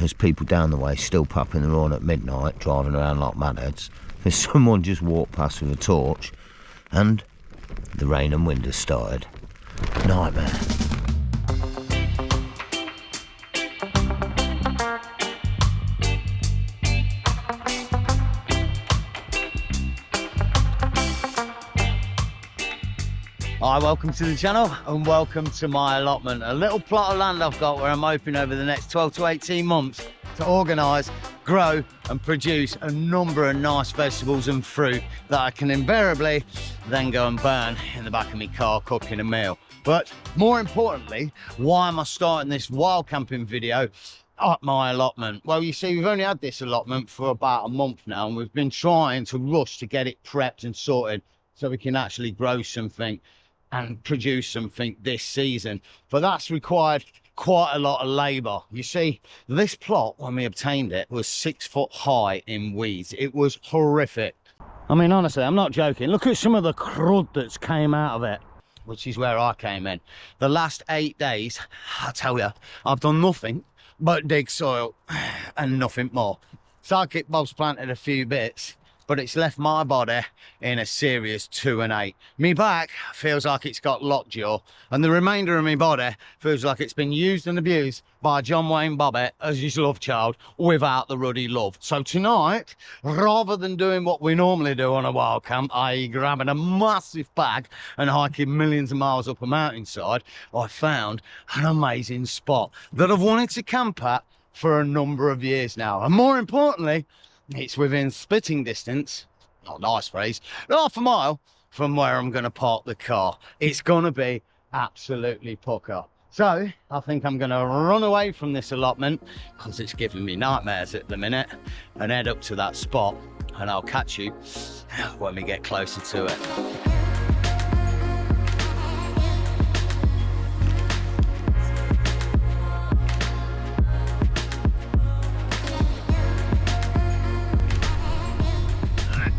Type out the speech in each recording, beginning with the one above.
there's people down the way still pupping their horn at midnight, driving around like madheads. There's someone just walked past with a torch, and the rain and wind has started. Nightmare. Hi, welcome to the channel and welcome to my allotment. A little plot of land I've got where I'm hoping over the next 12 to 18 months to organise, grow and produce a number of nice vegetables and fruit that I can invariably then go and burn in the back of my car cooking a meal. But more importantly, why am I starting this wild camping video at my allotment? Well, you see, we've only had this allotment for about a month now, and we've been trying to rush to get it prepped and sorted so we can actually grow something and produce something this season. But that's required quite a lot of labour. You see, this plot, when we obtained it, was 6 foot high in weeds. It was horrific. I mean, honestly, I'm not joking. Look at some of the crud that's came out of it, which is where I came in. The last 8 days, I tell you, I've done nothing but dig soil and nothing more. Sidekick Bob's planted a few bits, but it's left my body in a serious 2 and 8. Me back feels like it's got lockjaw, and the remainder of my body feels like it's been used and abused by John Wayne Bobbitt as his love child without the ruddy love. So tonight, rather than doing what we normally do on a wild camp, i.e. grabbing a massive bag and hiking millions of miles up a mountainside, I found an amazing spot that I've wanted to camp at for a number of years now. And more importantly, it's within spitting distance, not a nice phrase, half a mile from where I'm going to park the car. It's going to be absolutely pucker. So I think I'm going to run away from this allotment because it's giving me nightmares at the minute and head up to that spot, and I'll catch you when we get closer to it.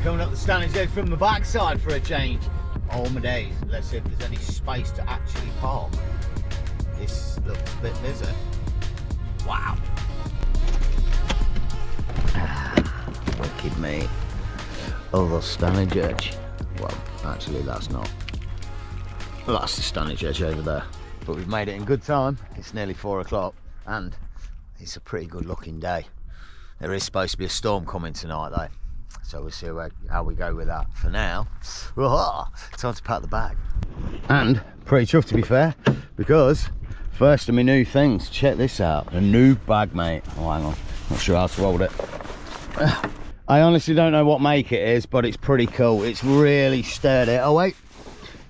Coming up the Stanage Edge from the backside for a change. Oh my days, let's see if there's any space to actually park. This looks a bit busy. Wow. Wicked me. Oh, the Stanage Edge. Well, actually that's not. Well, that's the Stanage Edge over there. But we've made it in good time. It's nearly 4 o'clock and it's a pretty good looking day. There is supposed to be a storm coming tonight though, so we'll see how we go with that. For now, time to pack the bag. And pretty chuffed, to be fair, because first of my new things, check this out, a new bag, mate. Oh, hang on, not sure how to hold it. I honestly don't know what make it is, but it's pretty cool. It's really sturdy. Oh wait,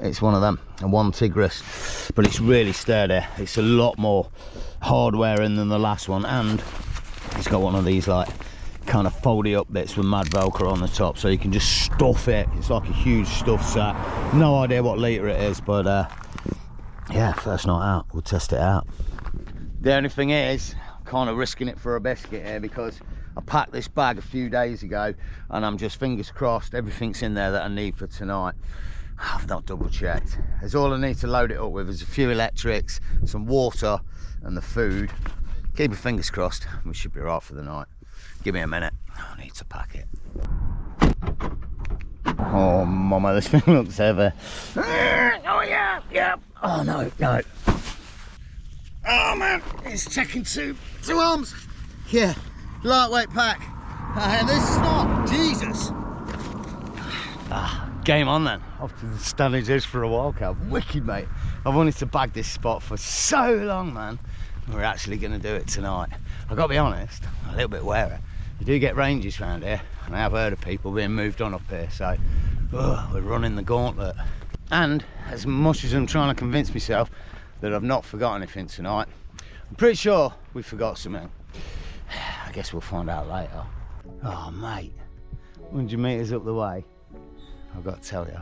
it's one of them, a one Tigris, but it's really sturdy. It's a lot more hardware in than the last one, and it's got one of these like kind of foldy up bits with mad velcro on the top, so you can just stuff it. It's like a huge stuffed sack. No idea what litre it is, but yeah, first night out, we'll test it out. The only thing is, I'm kind of risking it for a biscuit here, because I packed this bag a few days ago and I'm just fingers crossed everything's in there that I need for tonight. I've not double checked. There's all I need to load it up with. There's a few electrics, some water and the food. Keep your fingers crossed, we should be right for the night. Give me a minute, I need to pack it. Oh mama, this thing looks heavy. Oh yeah, yeah. Oh no, no. Oh man, it's taking two arms. Yeah, lightweight pack. This is not, Jesus. Game on then. Off to the Stanage Edge for a wildcat. Wicked, mate. I've wanted to bag this spot for so long, man. We're actually going to do it tonight. I've got to be honest, I'm a little bit wary. You do get ranges around here, and I have heard of people being moved on up here, so we're running the gauntlet. And as much as I'm trying to convince myself that I've not forgotten anything tonight, I'm pretty sure we forgot something. I guess we'll find out later. Oh mate, 100 metres up the way, I've got to tell you,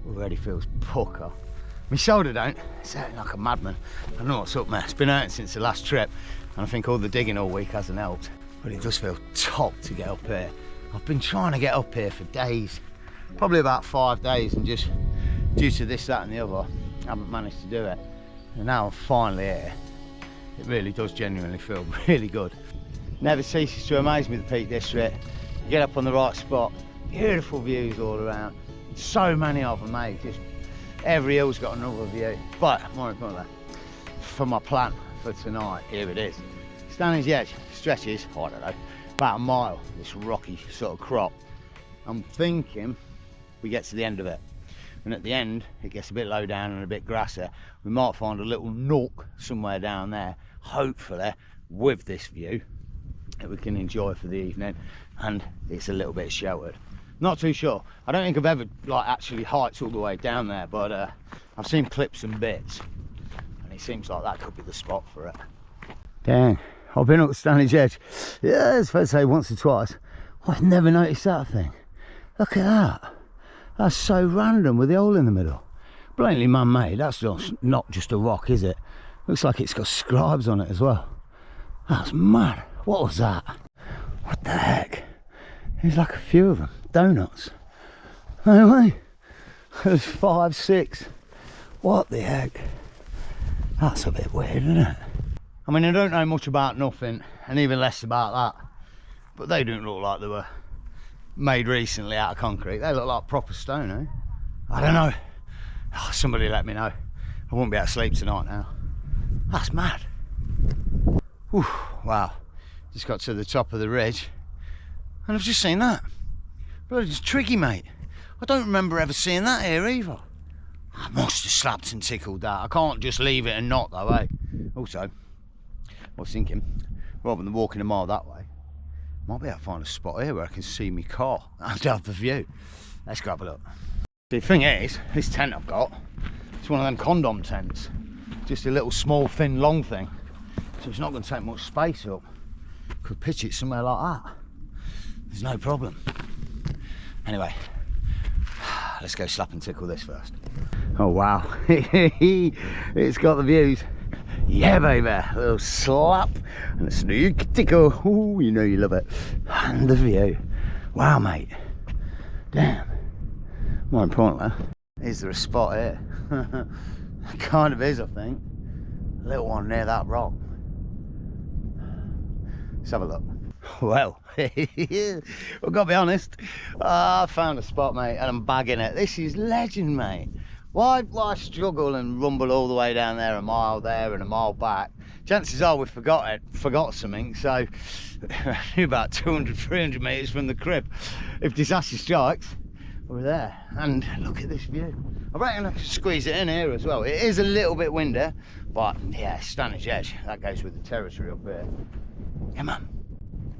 already feels pucker. My shoulder don't, it's hurting like a madman. I don't know what's up, man. It's been hurting since the last trip, and I think all the digging all week hasn't helped. But it does feel top to get up here. I've been trying to get up here for days, probably about 5 days, and just due to this, that and the other, I haven't managed to do it. And now I'm finally here. It really does genuinely feel really good. Never ceases to amaze me, the Peak District. You get up on the right spot, beautiful views all around. So many of them, mate. Just every hill's got another view. But more importantly, for my plan for tonight, here it is. Stanage Edge stretches, I don't know, about a mile, this rocky sort of crop. I'm thinking we get to the end of it. And at the end, it gets a bit low down and a bit grassy. We might find a little nook somewhere down there, hopefully with this view, that we can enjoy for the evening, and it's a little bit sheltered. Not too sure. I don't think I've ever like actually hiked all the way down there, but I've seen clips and bits, and it seems like that could be the spot for it. Dang, I've been up Stanage Edge, yeah, it's fair to say once or twice. I've never noticed that thing. Look at that. That's so random with the hole in the middle. Blatantly man-made. That's not just a rock, is it? Looks like it's got scribes on it as well. That's mad. What was that? What the heck? There's like a few of them. Donuts. No way. There's 5, 6. What the heck? That's a bit weird, isn't it? I mean, I don't know much about nothing, and even less about that. But they don't look like they were made recently out of concrete. They look like proper stone, eh? I don't know. Oh, somebody let me know. I won't be able to sleep tonight now. That's mad. Whew, wow. Just got to the top of the ridge and I've just seen that. Bloody triggy, mate. I don't remember ever seeing that here either. I must have slapped and tickled that. I can't just leave it and not though, eh? Also, I was thinking, rather than walking a mile that way, might be able to find a spot here where I can see my car and have the view. Let's go have a look. The thing is, this tent I've got, it's one of them condom tents. Just a little small, thin, long thing. So it's not going to take much space up. Could pitch it somewhere like that. There's no problem. Anyway, let's go slap and tickle this first. Oh wow, it's got the views. Yeah baby, a little slap and a sneak tickle. Ooh, you know you love it. And the view. Wow mate, damn. More importantly, is there a spot here? Kind of is, I think. A little one near that rock. Let's have a look. Well, I've got to be honest, I found a spot, mate, and I'm bagging it. This is legend, mate. Why struggle and rumble all the way down there, a mile there and a mile back? Chances are we forgot something, so about 200, 300 metres from the crib. If disaster strikes, we're there. And look at this view. I reckon I can squeeze it in here as well. It is a little bit windy, but yeah, Stanage Edge, that goes with the territory up here. Come on.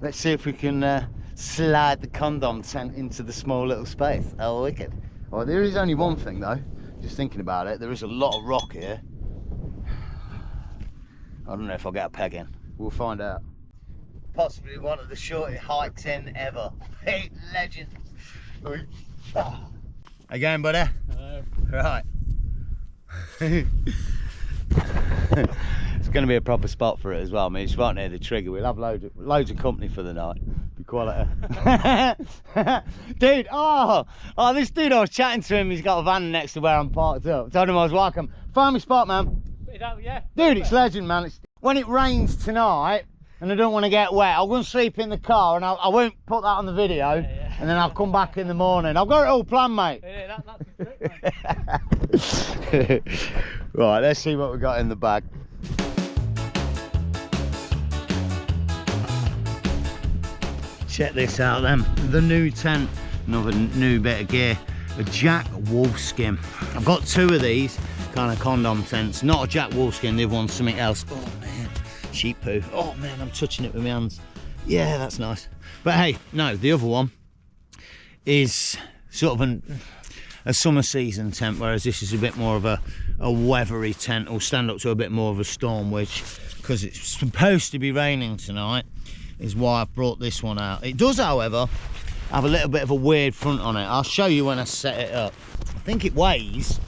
Let's see if we can slide the condom tent into the small little space. Oh, wicked. Well, there is only one thing though, just thinking about it, there is a lot of rock here. I don't know if I'll get a peg in. We'll find out. Possibly one of the shortest hikes in ever. Hey, legend. Again, buddy? Hello. Right. It's going to be a proper spot for it as well. I mean, it's right near the trigger. We'll have loads of company for the night. Be quality. Dude, this dude, I was chatting to him. He's got a van next to where I'm parked up. Told him I was welcome. Found my spot, man. Yeah. Dude, it's legend, man. When it rains tonight and I don't want to get wet, I'll go and sleep in the car and I won't put that on the video. Yeah. And then I'll come back in the morning. I've got it all planned, mate. Yeah, that's great, man. Right, let's see what we got in the bag. Check this out then, the new tent, another new bit of gear, a Jack Wolfskin. I've got two of these kind of condom tents, not a Jack Wolfskin, the other one's something else. Oh man, sheep poo. Oh man, I'm touching it with my hands. Yeah, that's nice. But hey, no, the other one is sort of a summer season tent, whereas this is a bit more of a weathery tent. Will stand up to a bit more of a storm, which, because it's supposed to be raining tonight, is why I've brought this one out. It does, however, have a little bit of a weird front on it. I'll show you when I set it up. I think it weighs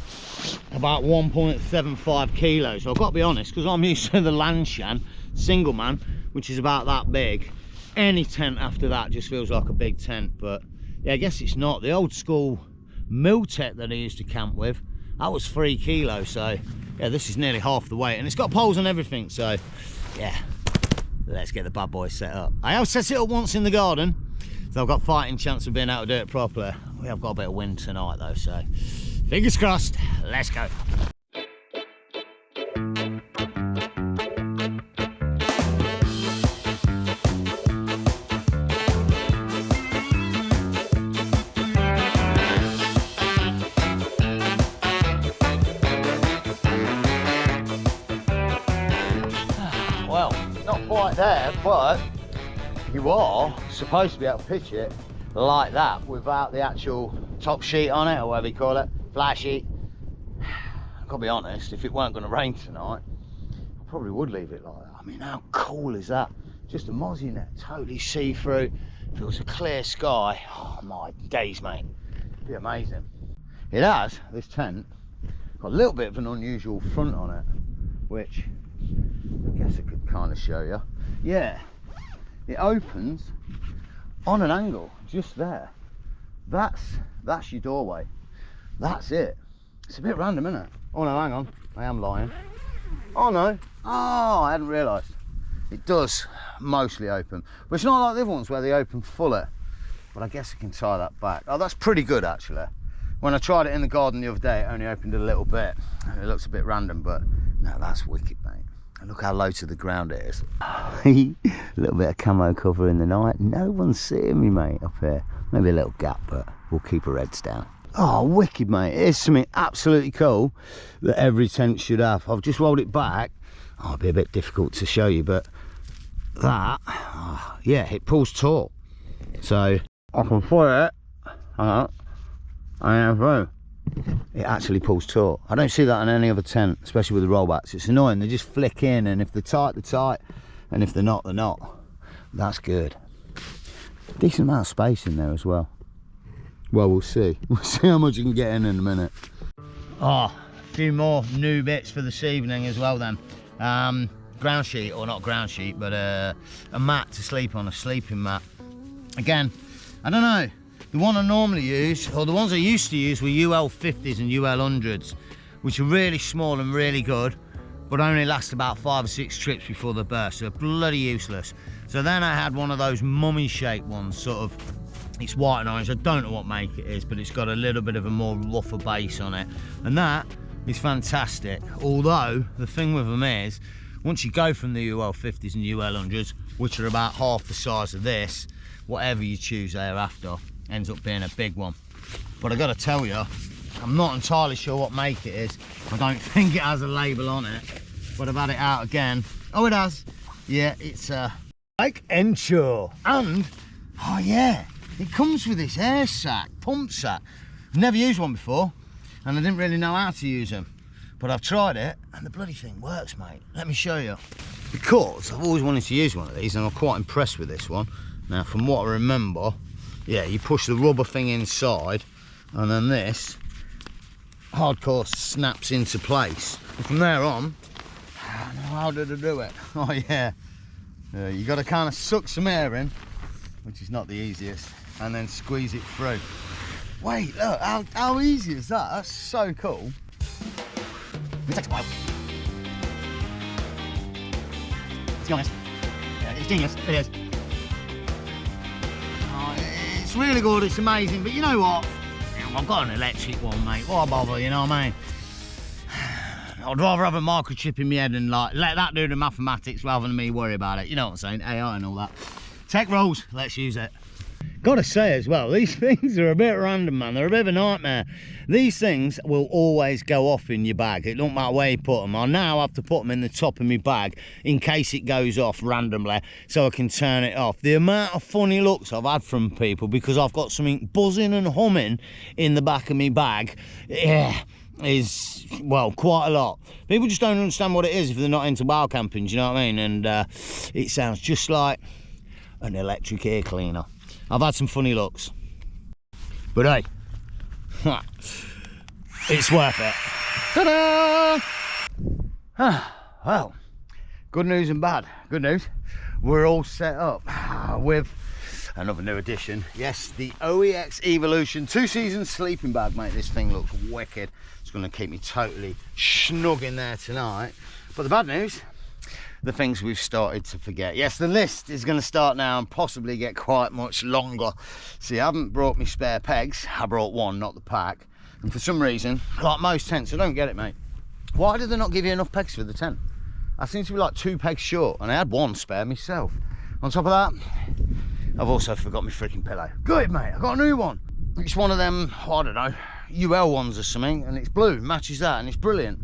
about 1.75 kilos. So I've got to be honest, because I'm used to the Lanshan single man, which is about that big. Any tent after that just feels like a big tent, but yeah, I guess it's not. The old school Miltech that I used to camp with, that was 3 kilos, so yeah, this is nearly half the weight, and it's got poles and everything, so yeah, let's get the bad boy set up. I have set it up once in the garden, so I've got fighting chance of being able to do it properly. We have got a bit of wind tonight though, so fingers crossed, let's go. Well, not quite there, but you are supposed to be able to pitch it like that without the actual top sheet on it, or whatever you call it, flat sheet. I've got to be honest, if it weren't going to rain tonight, I probably would leave it like that. I mean, how cool is that? Just a mozzie net, totally see-through, feels a clear sky. Oh my days, mate, it'd be amazing. It has, this tent, got a little bit of an unusual front on it, which I guess I could kind of show you. Yeah, it opens on an angle just there. That's your doorway. That's it. It's a bit random, isn't it? Oh no, hang on, I am lying. Oh no, oh, I hadn't realised. It does mostly open, but it's not like the other ones where they open fully. But I guess I can tie that back. Oh, that's pretty good actually. When I tried it in the garden the other day, it only opened a little bit. It looks a bit random, but no, that's wicked, mate. And look how low to the ground it is. A little bit of camo cover in the night. No one's seeing me, mate, up here. Maybe a little gap, but we'll keep our heads down. Oh, wicked, mate. It is something absolutely cool that every tent should have. I've just rolled it back. Oh, it'll be a bit difficult to show you, but that, oh, yeah, it pulls taut. So I can put it, I am through. It actually pulls taut. I don't see that on any other tent, especially with the rollbacks. It's annoying, they just flick in, and if they're tight, they're tight, and if they're not, they're not. That's good. Decent amount of space in there as well. Well, we'll see. We'll see how much you can get in a minute. Oh, a few more new bits for this evening as well then. Ground sheet, or not ground sheet, but a mat to sleep on, a sleeping mat. Again, I don't know. The one I normally use, or the ones I used to use, were UL 50s and UL 100s, which are really small and really good, but only last about 5 or 6 trips before they burst. So they're bloody useless. So then I had one of those mummy shaped ones, sort of, it's white and orange. I don't know what make it is, but it's got a little bit of a more rougher base on it. And that is fantastic. Although, the thing with them is, once you go from the UL 50s and UL 100s, which are about half the size of this, whatever you choose thereafter, ends up being a big one. But I gotta tell you, I'm not entirely sure what make it is. I don't think it has a label on it, but I've had it out again. Oh, it has. Yeah, it's like Ensure. And, oh yeah, it comes with this air sac, pump sac. I've never used one before, and I didn't really know how to use them. But I've tried it, and the bloody thing works, mate. Let me show you. Because I've always wanted to use one of these, and I'm quite impressed with this one. Now, from what I remember, yeah, you push the rubber thing inside, and then this hardcore snaps into place. And from there on, how did I do it? Oh yeah, you got to kind of suck some air in, which is not the easiest, and then squeeze it through. Wait, look, how easy is that? That's so cool. It takes a while. Let's be honest, yeah, it's genius, it is. It's really good, it's amazing, but you know what? I've got an electric one, mate. Why bother, you know what I mean? I'd rather have a microchip in my head and like let that do the mathematics rather than me worry about it. You know what I'm saying? AI and all that. Tech rules, let's use it. Gotta say as well, these things are a bit random, man. They're a bit of a nightmare. These things will always go off in your bag. It don't matter where you put them. I now have to put them in the top of my bag in case it goes off randomly so I can turn it off. The amount of funny looks I've had from people because I've got something buzzing and humming in the back of my bag, yeah, is, well, quite a lot. People just don't understand what it is if they're not into wild camping, do you know what I mean? And it sounds just like an electric air cleaner. I've had some funny looks, but hey, it's worth it. Ta-da! Well, good news and bad. Good news, we're all set up with another new addition. Yes, the OEX Evolution 2-season sleeping bag, mate. This thing looks wicked. It's going to keep me totally snug in there tonight. But the bad news, the things we've started to forget. Yes, the list is going to start now and possibly get quite much longer. See, I haven't brought me spare pegs. I brought one, not the pack. And for some reason, like most tents, I don't get it, mate. Why do they not give you enough pegs for the tent? I seem to be like 2 pegs short, and I had 1 spare myself. On top of that, I've also forgot my freaking pillow. Good, mate, I got a new one. It's one of them, I don't know, UL ones or something, and it's blue, matches that, and it's brilliant.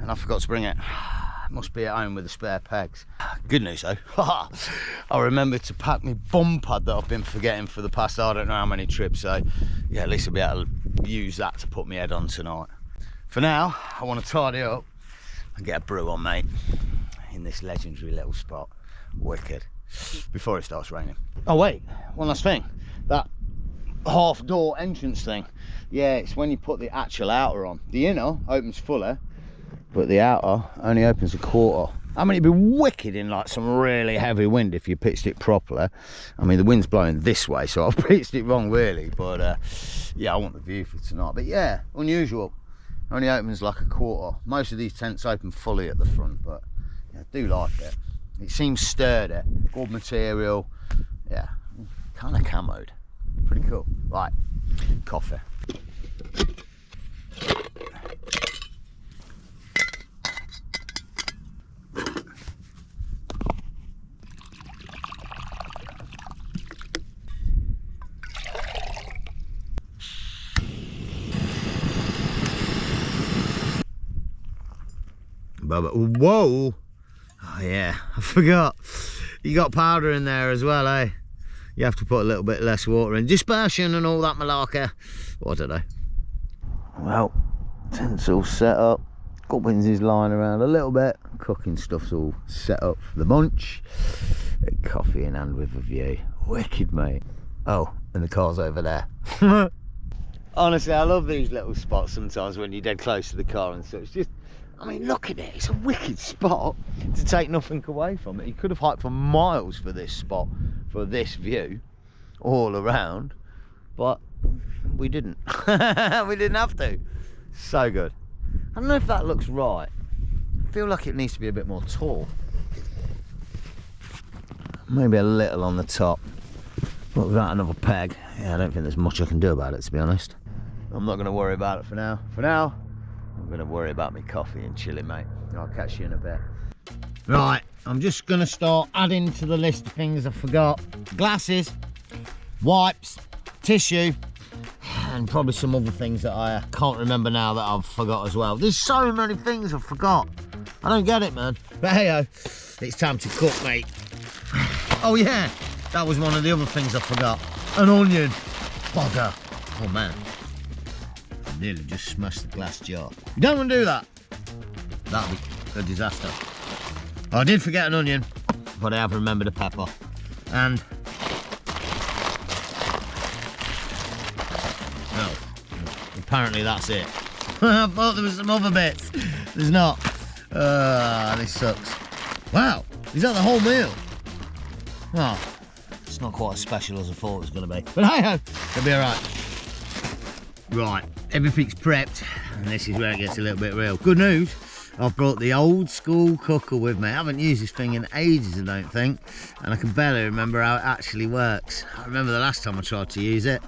And I forgot to bring it. It must be at home with the spare pegs. Good news though, I remembered to pack my bum pad that I've been forgetting for the past I don't know how many trips, so yeah, at least I'll be able to use that to put my head on tonight. For now, I want to tidy up and get a brew on, mate, in this legendary little spot. Wicked. Before it starts raining. Oh wait, one last thing. That half door entrance thing, yeah, it's when you put the actual outer on. The inner opens fuller, but the outer only opens a quarter. I mean, it'd be wicked in like some really heavy wind if you pitched it properly. I mean, the wind's blowing this way, so I've pitched it wrong really, but yeah, I want the view for tonight. But yeah, unusual, only opens like a quarter. Most of these tents open fully at the front, but yeah, I do like it. It seems sturdy, good material, yeah, kind of camoed, pretty cool. Right, coffee. Whoa! Oh yeah, I forgot. You got powder in there as well, eh? You have to put a little bit less water in. Dispersion and all that malarkey. Well, I don't know. Well, tent's all set up. Gubbins is lying around a little bit. Cooking stuff's all set up for the munch. Coffee in hand with a view. Wicked, mate. Oh, and the car's over there. Honestly, I love these little spots sometimes when you're dead close to the car and such. Just, I mean, look at it. It's a wicked spot to take nothing away from it. You could have hiked for miles for this spot, for this view, all around, but we didn't. We didn't have to. So good. I don't know if that looks right. I feel like it needs to be a bit more tall. Maybe a little on the top, but without another peg, yeah, I don't think there's much I can do about it, to be honest. I'm not going to worry about it for now. For now, I'm going to worry about my coffee and chilling, mate. I'll catch you in a bit. Right, I'm just going to start adding to the list of things I forgot. Glasses, wipes, tissue, and probably some other things that I can't remember now that I've forgot as well. There's so many things I forgot. I don't get it, man. But hey-o, it's time to cook, mate. Oh yeah, that was one of the other things I forgot. An onion. Bugger. Oh man. I nearly just smashed the glass jar. You don't want to do that. That'll be a disaster. I did forget an onion, but I have remembered a pepper. And no, apparently that's it. I thought there was some other bits. There's not. This sucks. Wow, is that the whole meal? Oh, it's not quite as special as I thought it was going to be. But hey-ho, it'll be all right. Right, everything's prepped, and this is where it gets a little bit real. Good news, I've brought the old school cooker with me. I haven't used this thing in ages, I don't think, and I can barely remember how it actually works. I remember the last time I tried to use it.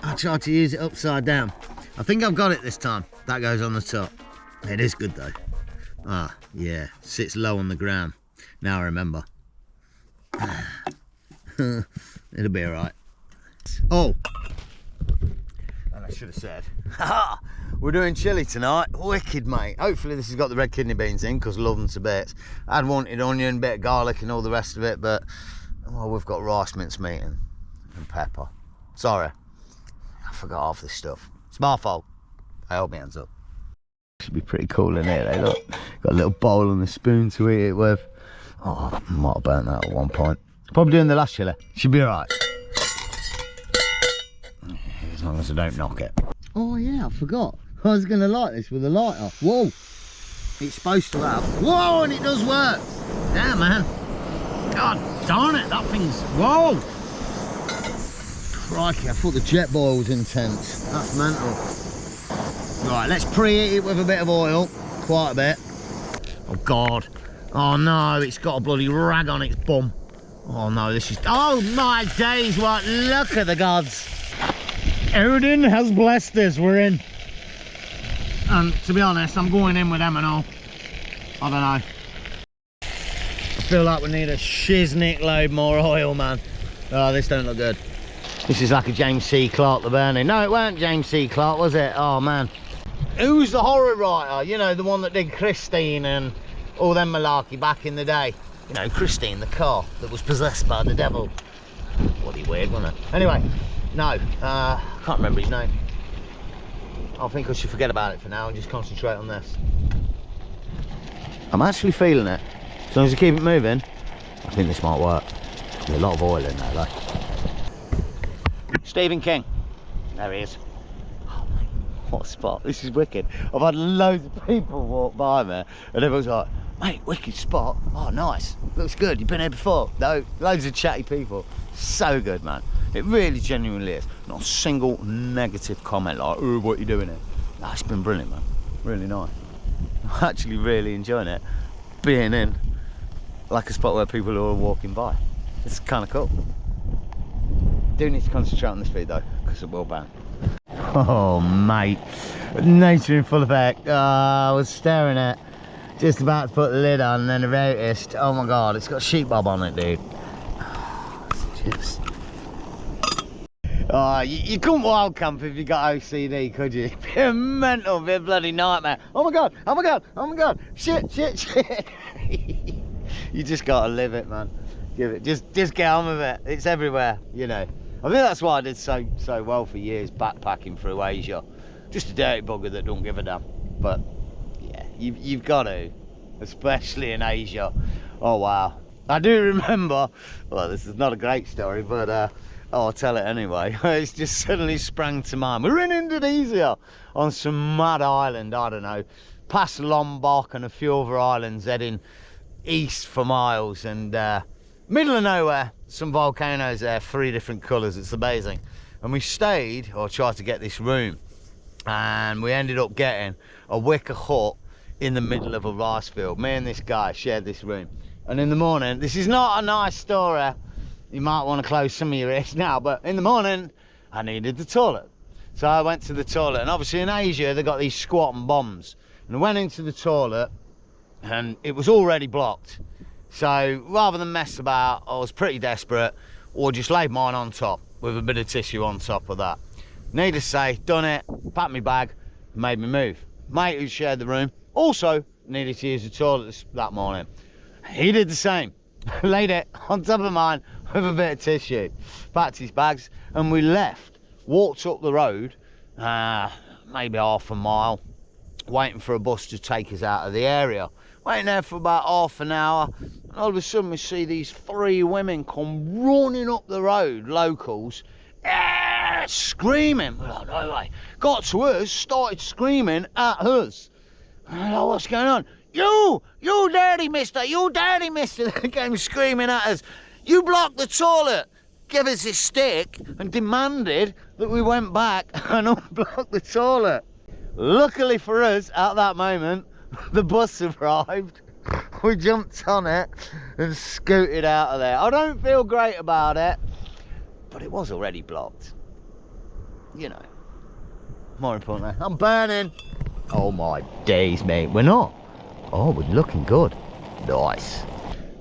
I tried to use it upside down. I think I've got it this time. That goes on the top. It is good though. Ah, yeah, sits low on the ground. Now I remember. It'll be all right. Oh, and I should have said, we're doing chilli tonight. Wicked, mate. Hopefully this has got the red kidney beans in, because I love them to bits. I'd wanted onion, bit of garlic and all the rest of it, but well, we've got rice, mincemeat and pepper. Sorry, I forgot half this stuff. It's my fault. I hold my hands up. Should be pretty cool in here, they look. Got a little bowl and a spoon to eat it with. Oh, I might have burnt that at one point. Probably doing the last chili. Should be alright. As long as I don't knock it. Oh yeah, I forgot. I was going to light this with a lighter. Whoa! It's supposed to have. Whoa, and it does work! Yeah, man. God darn it, that thing's. Whoa! Crikey, I thought the jet boil was intense. That's mental. Right, let's preheat it with a bit of oil. Quite a bit. Oh God. Oh no, it's got a bloody rag on its bum. Oh no, this is, oh my days, what, look at the gods. Odin has blessed us, we're in. And to be honest, I'm going in with them and all. I don't know. I feel like we need a shiznick load more oil, man. Oh, this don't look good. This is like a James C. Clarke, the burning. No, it weren't James C. Clarke, was it? Oh man. Who's the horror writer? You know, the one that did Christine and all them malarkey back in the day. You know, Christine, the car that was possessed by the devil. Bloody weird, wasn't it? Anyway, no, can't remember his name. I think I should forget about it for now and just concentrate on this. I'm actually feeling it. As long as you keep it moving, I think this might work. There's a lot of oil in there, though. Stephen King. There he is. Oh, mate, what a spot. This is wicked. I've had loads of people walk by me and everyone's like, mate, wicked spot. Oh, nice. Looks good. You've been here before. No, loads of chatty people. So good, man. It really genuinely is. Not a single negative comment like, oh, what are you doing here? No, it's been brilliant, man. Really nice. I'm actually really enjoying it. Being in like a spot where people are walking by. It's kind of cool. Do need to concentrate on this feed though, because it will ban. Oh mate, nature in full effect. I was staring at, just about to put the lid on, and then I noticed, oh my god, it's got sheep bob on it, dude. It's just... Oh, you couldn't wild camp if you got OCD, could you? It'd be a mental, be a bloody nightmare. Oh my god, oh my god, oh my god, shit, shit, shit. You just gotta live it, man. Give it, just get on with it. It's everywhere, you know. I think that's why I did so well for years, backpacking through Asia. Just a dirty bugger that don't give a damn. But yeah, you've got to, especially in Asia. Oh wow. I do remember, well, this is not a great story, but I'll tell it anyway. It's just suddenly sprang to mind. We're in Indonesia on some mad island, I don't know, past Lombok and a few other islands, heading east for miles, and middle of nowhere, some volcanoes there, 3 different colours. It's amazing. And we stayed, or tried to get this room, and we ended up getting a wicker hut in the middle of a rice field. Me and this guy shared this room, and in the morning, this is not a nice story, you might want to close some of your ears now, but in the morning I needed the toilet, so I went to the toilet. And obviously in Asia they've got these squatting bombs, and I went into the toilet and it was already blocked. So rather than mess about, I was pretty desperate, or just laid mine on top with a bit of tissue on top of that. Needless to say, done it, packed my bag, made me move. Mate who shared the room also needed to use the toilet that morning. He did the same, laid it on top of mine with a bit of tissue, packed his bags, and we left, walked up the road, maybe half a mile, waiting for a bus to take us out of the area. Waiting there for about half an hour, and all of a sudden we see these 3 women come running up the road, locals, screaming. We're like, no way. Got to us, started screaming at us. And I'm like, what's going on? You dirty mister, you dirty mister. They came screaming at us. You blocked the toilet. Give us a stick and demanded that we went back and unblocked the toilet. Luckily for us, at that moment, the bus arrived. We jumped on it and scooted out of there. I don't feel great about it, but it was already blocked. You know, more importantly, I'm burning. Oh my days, mate. We're not. Oh, we're looking good. Nice.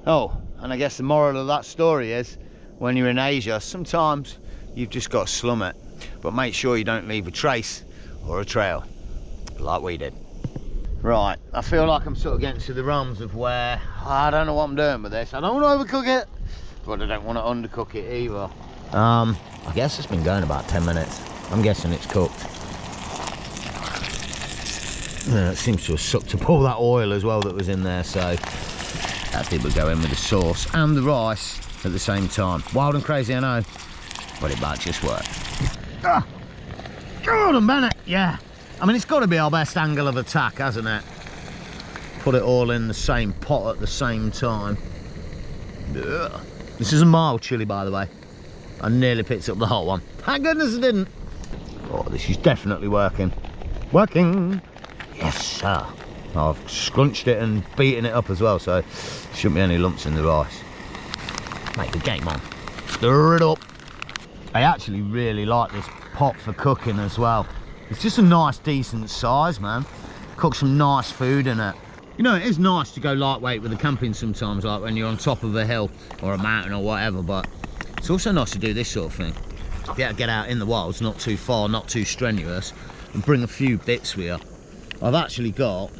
Oh, and I guess the moral of that story is, when you're in Asia, sometimes you've just got to slum it, but make sure you don't leave a trace or a trail like we did. Right, I feel like I'm sort of getting to the realms of where I don't know what I'm doing with this. I don't want to overcook it, but I don't want to undercook it either. I guess it's been going about 10 minutes. I'm guessing it's cooked. It seems to have sucked up all that oil as well that was in there, so I think we'll go in with the sauce and the rice at the same time. Wild and crazy, I know, but it might just work. Good on Bennett, yeah. I mean, it's got to be our best angle of attack, hasn't it? Put it all in the same pot at the same time. Ugh. This is a mild chilli, by the way. I nearly picked up the hot one. Thank goodness I didn't. Oh, this is definitely working. Working. Yes, sir. I've scrunched it and beaten it up as well, so shouldn't be any lumps in the rice. Make the game on. Stir it up. I actually really like this pot for cooking as well. It's just a nice, decent size, man. Cook some nice food in it. You know, it is nice to go lightweight with the camping sometimes, like when you're on top of a hill or a mountain or whatever, but it's also nice to do this sort of thing. Yeah, get out in the wilds, not too far, not too strenuous, and bring a few bits with you. I've actually got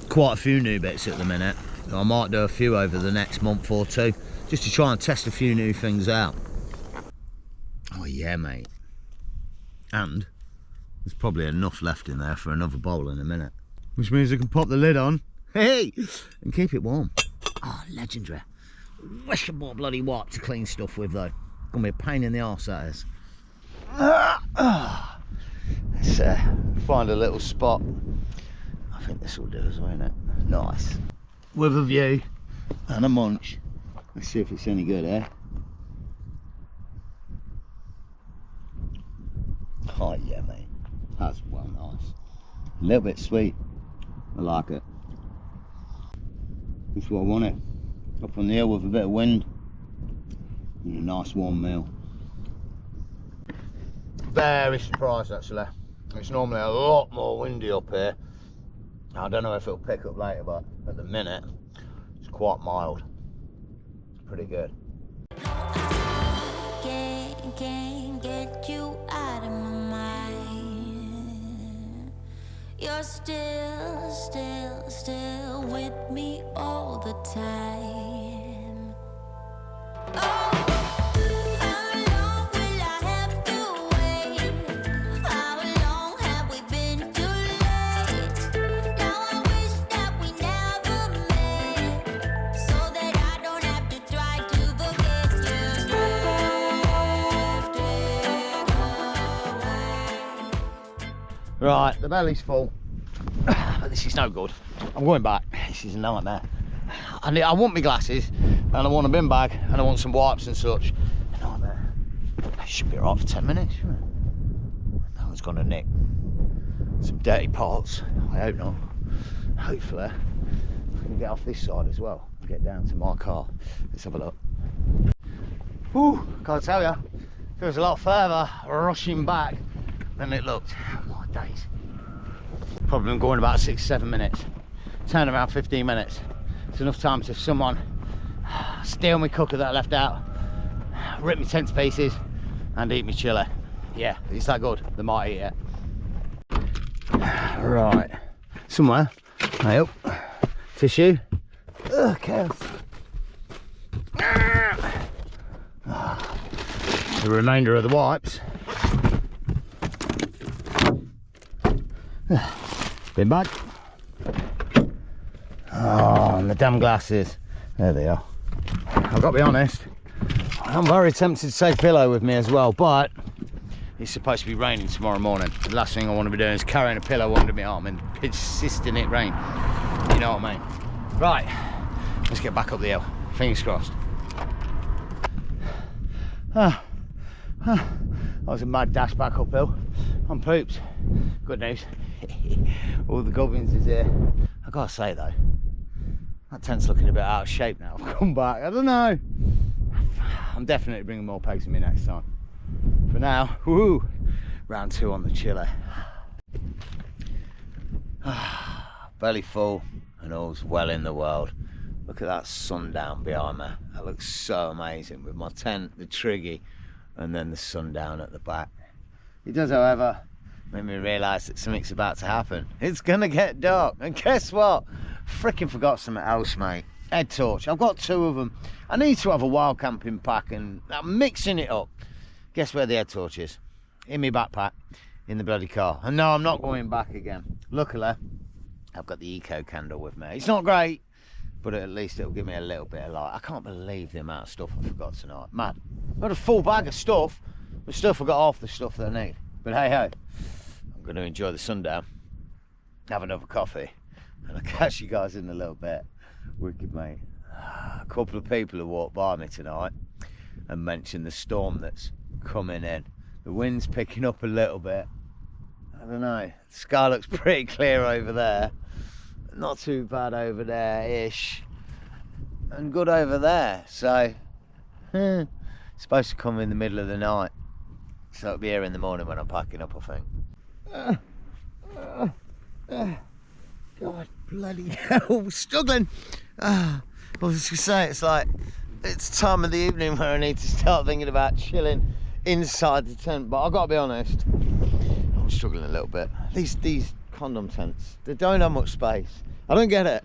quite a few new bits at the minute. I might do a few over the next month or two, just to try and test a few new things out. Oh yeah, mate. And there's probably enough left in there for another bowl in a minute. Which means I can pop the lid on, hey, and keep it warm. Oh, legendary. Wish I bought bloody wipe to clean stuff with though. Gonna be a pain in the arse, that is. Let's find a little spot. I think this will do as well, innit? Nice. With a view and a munch. Let's see if it's any good, eh? Oh yeah, mate. That's well nice. A little bit sweet. I like it. That's what I wanted. Up on the hill with a bit of wind and a nice warm meal. Very surprised actually. It's normally a lot more windy up here. I don't know if it'll pick up later, but at the minute it's quite mild. Pretty good. Can't get you out of my mind. You're still with me all the time. Oh. Right, the belly's full, but this is no good. I'm going back. This is a nightmare. I want my glasses, and I want a bin bag, and I want some wipes and such. A nightmare. It should be alright for 10 minutes, shouldn't it? No one's gonna nick some dirty parts. I hope not. Hopefully, I can get off this side as well and get down to my car. Let's have a look. Whew, can't tell you. Feels a lot further rushing back than it looked. My days. Probably been going about 6-7 minutes. Turn around 15 minutes. It's enough time to someone steal my cooker that I left out, rip my tent to pieces, and eat my chili. Yeah, it's that good. They might eat it. Right. Somewhere. I hope. Tissue. Okay. The remainder of the wipes. Bin bag. Oh, and the damn glasses. There they are. I've got to be honest, I'm very tempted to take a pillow with me as well, but it's supposed to be raining tomorrow morning. The last thing I want to be doing is carrying a pillow under my arm and persisting it rain. You know what I mean? Right, let's get back up the hill. Fingers crossed. That was a mad dash back uphill. I'm pooped. Good news. All the gubbins is here. I gotta say though, that tent's looking a bit out of shape now. I've come back. I don't know. I'm definitely bringing more pegs with me next time. For now, woohoo! Round 2 on the chili. Belly full and all's well in the world. Look at that sundown behind me. That looks so amazing with my tent, the triggy, and then the sundown at the back. It does, however, make me realise that something's about to happen. It's gonna get dark, and guess what? Freaking forgot something else, mate. Head torch. I've got 2 of them. I need to have a wild camping pack, and I'm mixing it up. Guess where the head torch is? In my backpack, in the bloody car. And no, I'm not going back again. Luckily, I've got the eco candle with me. It's not great, but at least it'll give me a little bit of light. I can't believe the amount of stuff I forgot tonight. Mad. I've got a full bag of stuff, but still forgot half the stuff that I need. But hey ho, I'm going to enjoy the sundown, have another coffee, and I'll catch you guys in a little bit. Wicked, mate. A couple of people have walked by me tonight and mentioned the storm that's coming in. The wind's picking up a little bit. I don't know, the sky looks pretty clear over there. not too bad over there-ish. And good over there, so it's supposed to come in the middle of the night. So it'll be here in the morning when I'm packing up, I think. God bloody hell, struggling. I was gonna say, it's like, it's time of the evening where I need to start thinking about chilling inside the tent, but I've got to be honest, I'm struggling a little bit. These condom tents, they don't have much space. I don't get it.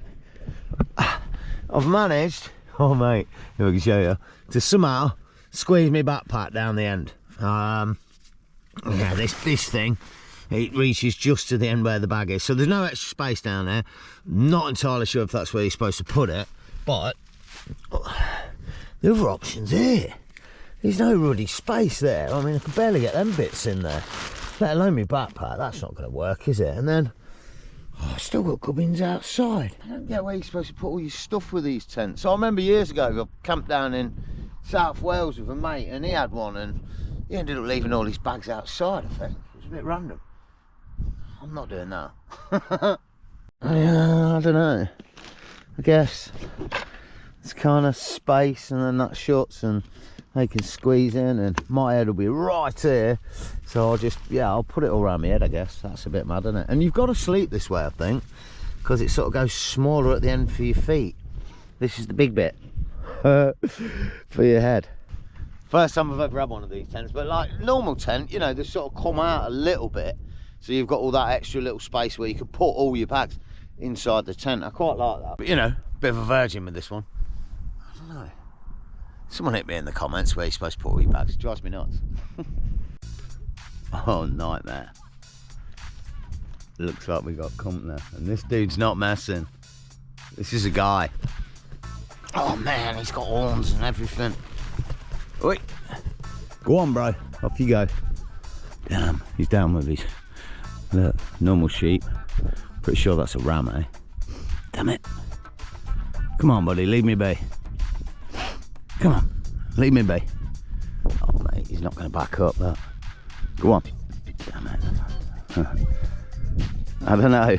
I've managed, oh mate, here I can show you, to somehow squeeze my backpack down the end. Yeah, this thing, it reaches just to the end where the bag is, so there's no extra space down there. Not entirely sure if that's where you're supposed to put it, but the other option's here. There's no ruddy space there. I mean, I can barely get them bits in there, let alone my backpack. That's not going to work, is it? And then I've still got gubbins outside. I don't get where you're supposed to put all your stuff with these tents. So I remember years ago, I camped down in South Wales with a mate, and he had one, and he ended up leaving all his bags outside, I think. It was a bit random. I'm not doing that. Yeah, I don't know. I guess it's kind of space, and then that shuts, and they can squeeze in, and my head will be right here. So I'll just, yeah, I'll put it all around my head, I guess. That's a bit mad, isn't it? And you've got to sleep this way, I think, because it sort of goes smaller at the end for your feet. This is the big bit for your head. First time I've ever had one of these tents, but like normal tent, you know, they sort of come out a little bit, so you've got all that extra little space where you can put all your bags inside the tent. I quite like that. But you know, bit of a virgin with this one. I don't know. Someone hit me in the comments where you're supposed to put all your bags. It drives me nuts. Oh, nightmare. Looks like we got company, and this dude's not messing. This is a guy. Oh man, he's got horns and everything. Wait, go on, bro. Off you go. Damn, he's down with his normal sheep. Pretty sure that's a ram, eh? Damn it. Come on, buddy, leave me be. Come on, leave me be. Oh, mate, he's not going to back up that. Go on. Damn it. I don't know.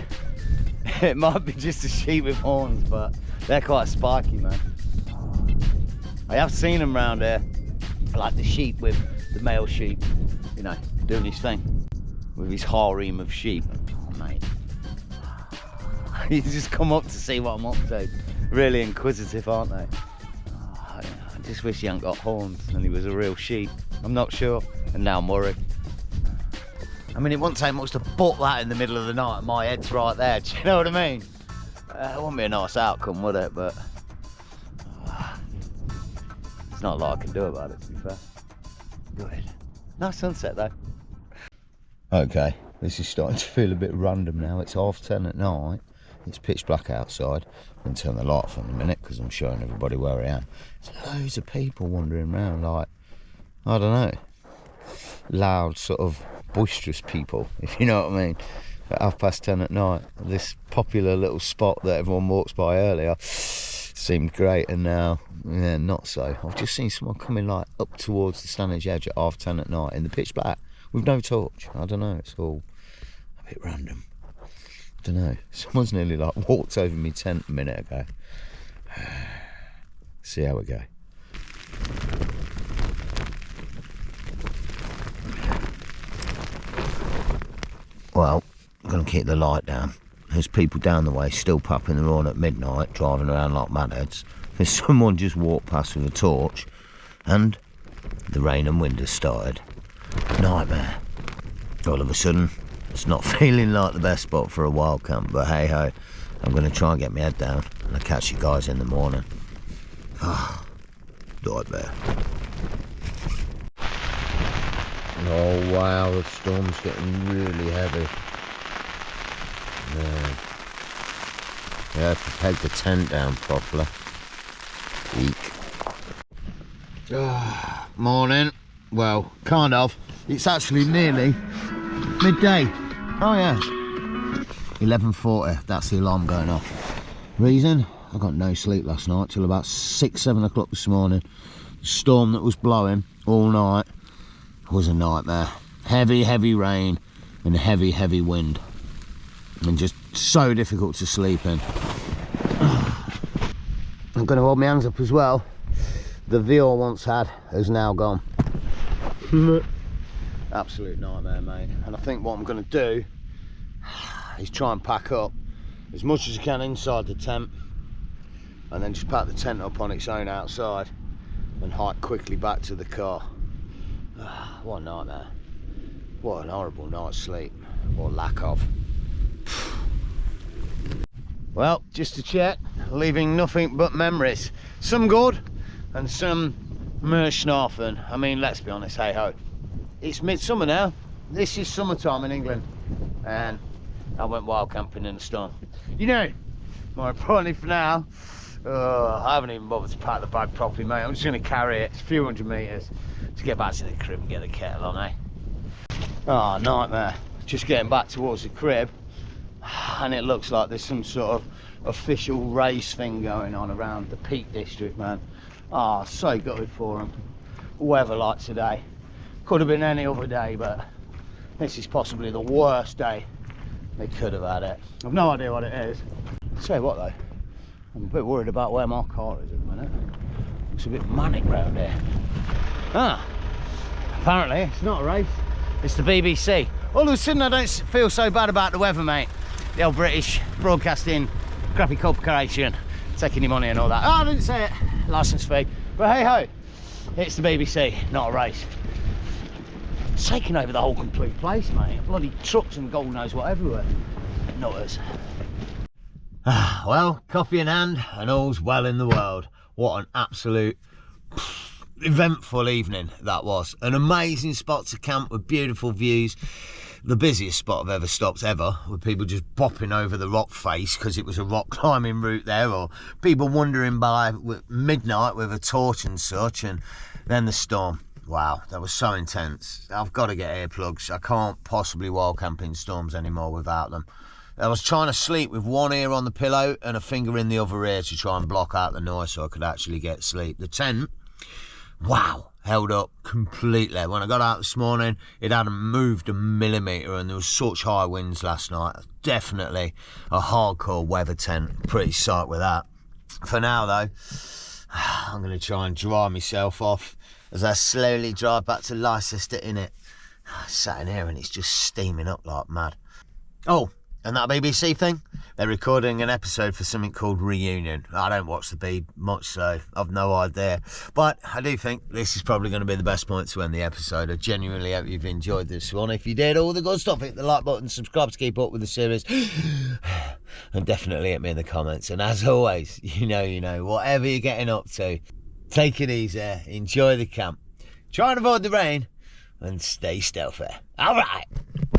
It might be just a sheep with horns, but they're quite spiky, man. I have seen them round here. Like the sheep with the male sheep, you know, doing his thing with his harem of sheep. Oh, mate. He's just come up to see what I'm up to. Really inquisitive, aren't they? Oh, I just wish he hadn't got horns and he was a real sheep. I'm not sure, and now I'm worried. I mean, it wouldn't take much to butt that in the middle of the night and my head's right there, do you know what I mean? It wouldn't be a nice outcome, would it? But it's not a lot I can do about it, to be fair. Good. Nice sunset, though. Okay, this is starting to feel a bit random now. It's 10:30 at night. It's pitch black outside. I'm going to turn the light off in a minute because I'm showing everybody where I am. There's loads of people wandering around, like, I don't know, loud, sort of boisterous people, if you know what I mean, at 10:30 at night. This popular little spot that everyone walks by earlier seemed great, and now, yeah, not so. I've just seen someone coming like up towards the Stanage edge at 10:30 at night in the pitch black with no torch. I don't know, it's all a bit random. I don't know, someone's nearly like walked over my tent a minute ago. See how we go. Well, I'm going to keep the light down. There's people down the way still popping their horn at midnight, driving around like madheads. There's someone just walked past with a torch, and the rain and wind has started. Nightmare. All of a sudden, it's not feeling like the best spot for a wild camp, but hey ho, I'm going to try and get my head down, and I'll catch you guys in the morning. Ah, nightmare. Oh wow, the storm's getting really heavy. Yeah. You have to take the tent down properly. Eek. Morning. Well, kind of. It's actually nearly midday. Oh yeah. 11:40, that's the alarm going off. Reason? I got no sleep last night till about 6-7 o'clock this morning. The storm that was blowing all night was a nightmare. Heavy rain and heavy wind. And just So difficult to sleep in. I'm going to hold my hands up as well. The view I once had has now gone. Absolute nightmare, mate. And I think what I'm going to do is try and pack up as much as I can inside the tent, and then just pack the tent up on its own outside and hike quickly back to the car. What a nightmare. What an horrible night's sleep, or lack of. Well, just to check, leaving nothing but memories. Some good and some Merschnafen. I mean, let's be honest, hey ho. It's midsummer now. This is summertime in England. And I went wild camping in the storm. You know, more importantly for now, I haven't even bothered to pack the bag properly, mate. I'm just going to carry it. It's a few hundred metres to get back to the crib and get the kettle on, eh? Oh, nightmare. Just getting back towards the crib, and it looks like there's some sort of official race thing going on around the Peak District, man. Oh, so gutted for them. Weather like today. Could have been any other day, but this is possibly the worst day they could have had it. I've no idea what it is. I'll tell you what though, I'm a bit worried about where my car is at the minute. Looks a bit manic round here. Apparently it's not a race, it's the BBC. All of a sudden I don't feel so bad about the weather, mate. The old British Broadcasting Crappy Corporation taking your money and all that. Oh, I didn't say it, licence fee. But hey ho, it's the BBC, not a race. It's taking over the whole complete place, mate. Bloody trucks and God knows what everywhere. Nutters. Well, coffee in hand and all's well in the world. What an absolute eventful evening that was. An amazing spot to camp with beautiful views. The busiest spot I've ever stopped ever, with people just bopping over the rock face because it was a rock climbing route there, or people wandering by midnight with a torch and such, and then the storm. Wow, that was so intense. I've got to get earplugs. I can't possibly wild camp in storms anymore without them. I was trying to sleep with one ear on the pillow and a finger in the other ear to try and block out the noise so I could actually get sleep. The tent, wow, held up completely. When I got out this morning, it hadn't moved a millimetre, and there was such high winds last night. Definitely a hardcore weather tent. Pretty psyched with that. For now though, I'm going to try and dry myself off as I slowly drive back to Leicester in it. I sat in here and it's just steaming up like mad. Oh, and that BBC thing, they're recording an episode for something called Reunion. I don't watch the Beeb much, so I've no idea. But I do think this is probably going to be the best point to end the episode. I genuinely hope you've enjoyed this one. If you did, all the good stuff, hit the like button, subscribe to keep up with the series. And definitely hit me in the comments. And as always, you know, whatever you're getting up to, take it easy, enjoy the camp, try and avoid the rain, and stay stealthy. All right.